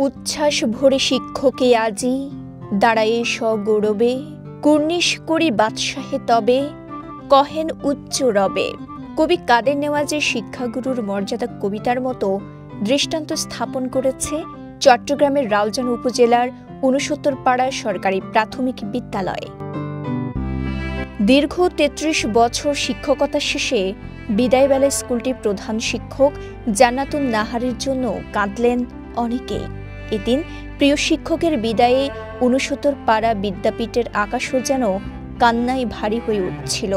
উচ্ছ্বাস ভরে শিক্ষকে আজি দাঁড়ায়ে সগৌরবে, কুর্নিশ করি বাদশাহে তবে কহেন উচ্চ রবে। কবি কাদের নেওয়াজের শিক্ষাগুরুর মর্যাদা কবিতার মতো দৃষ্টান্ত স্থাপন করেছে চট্টগ্রামের রাউজান উপজেলার ৬৯ পাড়া সরকারি প্রাথমিক বিদ্যালয়। দীর্ঘ ৩৩ বছর শিক্ষকতা শেষে বিদায়বেলায় স্কুলটির প্রধান শিক্ষক জান্নাতুন নাহারের জন্য কাঁদলেন অনেকে। এদিন প্রিয় শিক্ষকের বিদায়ে ৬৯ পাড়া বিদ্যাপীঠের আকাশও যেন কান্নায় ভারী হয়ে উঠছিল।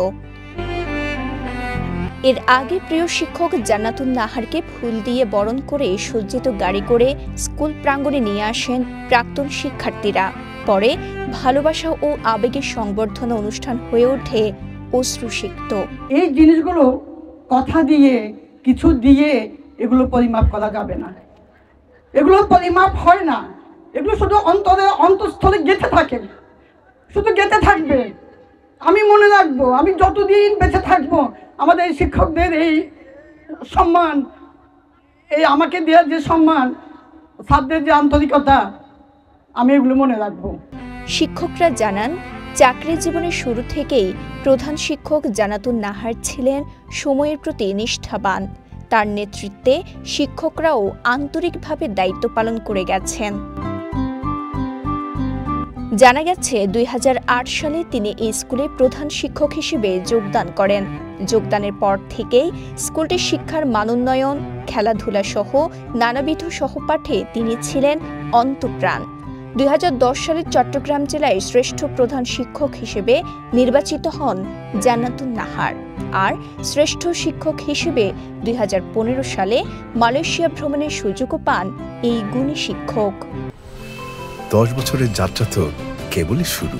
এর আগে প্রিয় শিক্ষক জান্নাতুন নাহারকে ফুল দিয়ে বরণ করে সজ্জিত গাড়ি করে স্কুল প্রাঙ্গণে নিয়ে আসেন প্রাক্তন শিক্ষার্থীরা। পরে ভালোবাসা ও আবেগের সংবর্ধনা অনুষ্ঠান হয়ে ওঠে অশ্রুসিক্ত। এই জিনিসগুলো কথা দিয়ে কিছু দিয়ে এগুলো পরিমাপ করা যাবে না, এগুলো পরিমাপ হয় না, এগুলো শুধু অন্তঃস্থলে গেঁথে থাকে, শুধু গেঁথে থাকবে। আমি মনে রাখবো, আমি যতদিন বেঁচে থাকবো আমাদের এই শিক্ষকদের এই সম্মান, এই আমাকে দেওয়ার যে সম্মান, ছাত্রদের যে আন্তরিকতা, আমি এগুলো মনে রাখবো। শিক্ষকরা জানান, চাকরি জীবনের শুরু থেকেই প্রধান শিক্ষক জান্নাতুন নাহার ছিলেন সময়ের প্রতি নিষ্ঠাবান। তার নেতৃত্বে শিক্ষকরাও আন্তরিকভাবে দায়িত্ব পালন করে গেছেন। জানা গেছে ২০০৮ সালে তিনি এই স্কুলে প্রধান শিক্ষক হিসেবে যোগদান করেন। যোগদানের পর থেকেই স্কুলটির শিক্ষার মানোন্নয়ন, খেলাধুলা সহ নানাবিধ সহপাঠে তিনি ছিলেন অন্তঃপ্রাণ। ২০১০ সালে চট্টগ্রাম জেলায় শ্রেষ্ঠ প্রধান শিক্ষক হিসেবে নির্বাচিত হন জান্নাতুন নাহার। আর শ্রেষ্ঠ শিক্ষক হিসেবে ২০১৫ সালে মালয়েশিয়া ভ্রমণের সুযোগও পান এই গুণী শিক্ষক। ১০ বছরের যাত্রা তো কেবলই শুরু।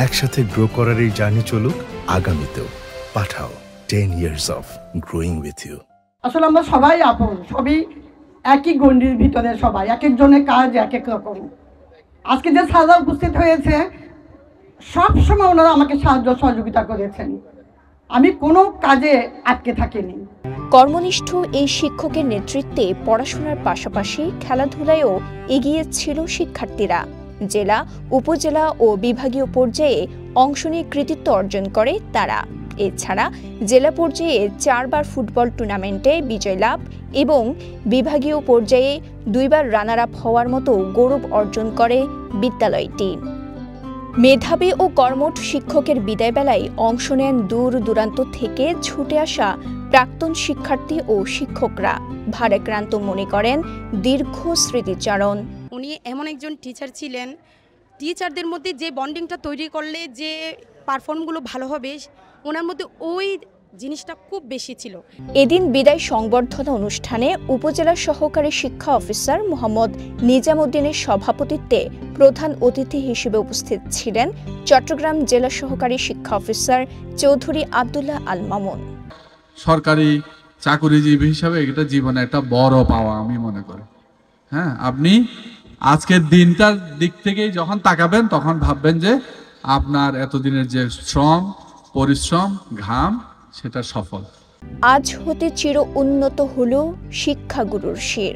একসাথে গ্রো করার এই জার্নি চলুক আগামীতেও। পাঠাও 10 years of growing with you। আসলে আমরা সবাই আপন, সবই একই গণ্ডির ভিতরে, সবাই এক একজনের কাজ এক এক রকম। আজকে যে স্যাররা উপস্থিত হয়েছে, সব সময় ওনারা আমাকে সাহায্য সহযোগিতা করেছেন, আমি কোনো কাজে আটকে থাকিনি। কর্মনিষ্ঠ এই শিক্ষকের নেতৃত্বে পড়াশোনার পাশাপাশি খেলাধুলায়ও এগিয়ে ছিল শিক্ষার্থীরা। জেলা, উপজেলা ও বিভাগীয় পর্যায়ে অংশ নিয়ে কৃতিত্ব অর্জন করে তারা। এছাড়া জেলা পর্যায়ে 4 বার ফুটবল টুর্নামেন্টে বিজয় লাভ এবং বিভাগীয় পর্যায়ে 2 বার রানার আপ হওয়ার মতো গৌরব অর্জন করে বিদ্যালয়টি। মেধাবী ও কর্মঠ শিক্ষকের বিদায়বেলায় অংশ নেন দূর দূরান্ত থেকে ছুটে আসা প্রাক্তন শিক্ষার্থী ও শিক্ষকরা। ভারাক্রান্ত মনে করেন দীর্ঘ স্মৃতিচারণ। উনি এমন একজন টিচার ছিলেন, টিচারদের মধ্যে যে বন্ডিংটা তৈরি করলে যে পারফর্মগুলো ভালো হবে, ওনার মধ্যে ওই জিনিসটা খুব বেশি ছিল। এদিন বিদায় সংবর্ধনা অনুষ্ঠানে উপজেলা সহকারী শিক্ষা অফিসার মোহাম্মদ নিজামুদ্দিনের সভাপতিত্বে প্রধান অতিথি হিসেবে উপস্থিত ছিলেন চট্টগ্রাম জেলা সহকারী শিক্ষা অফিসার চৌধুরী আব্দুল্লাহ আল মামুন। সরকারি চাকুরিজীবী হিসাবে এটা জীবনে একটা বড় পাওয়া আমি মনে করি। হ্যাঁ, আপনি আজকের দিনটার দিক থেকেই যখন তাকাবেন তখন ভাববেন যে আপনার এতদিনের যে শ্রম, পরিশ্রম, ঘাম সেটা সফল। আজ হতে চির উন্নত হলো শিক্ষাগুরুর শির।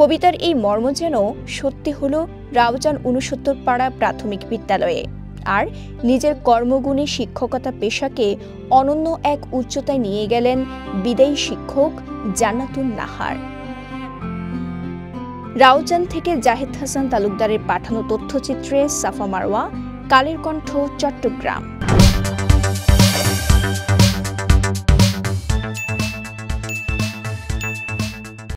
কবিতার এই মর্ম যেন সত্যি হলো রাউজান ৬৯ পাড়া প্রাথমিক বিদ্যালয়ে। আর নিজের কর্মগুণী শিক্ষকতা পেশাকে অনন্য এক উচ্চতায় নিয়ে গেলেন বিদায়ী শিক্ষক জান্নাতুন নাহার। রাউজান থেকে জাহেদ হাসান তালুকদারের পাঠানো তথ্যচিত্রে সাফা মারওয়া, কালের কণ্ঠ, চট্টগ্রাম।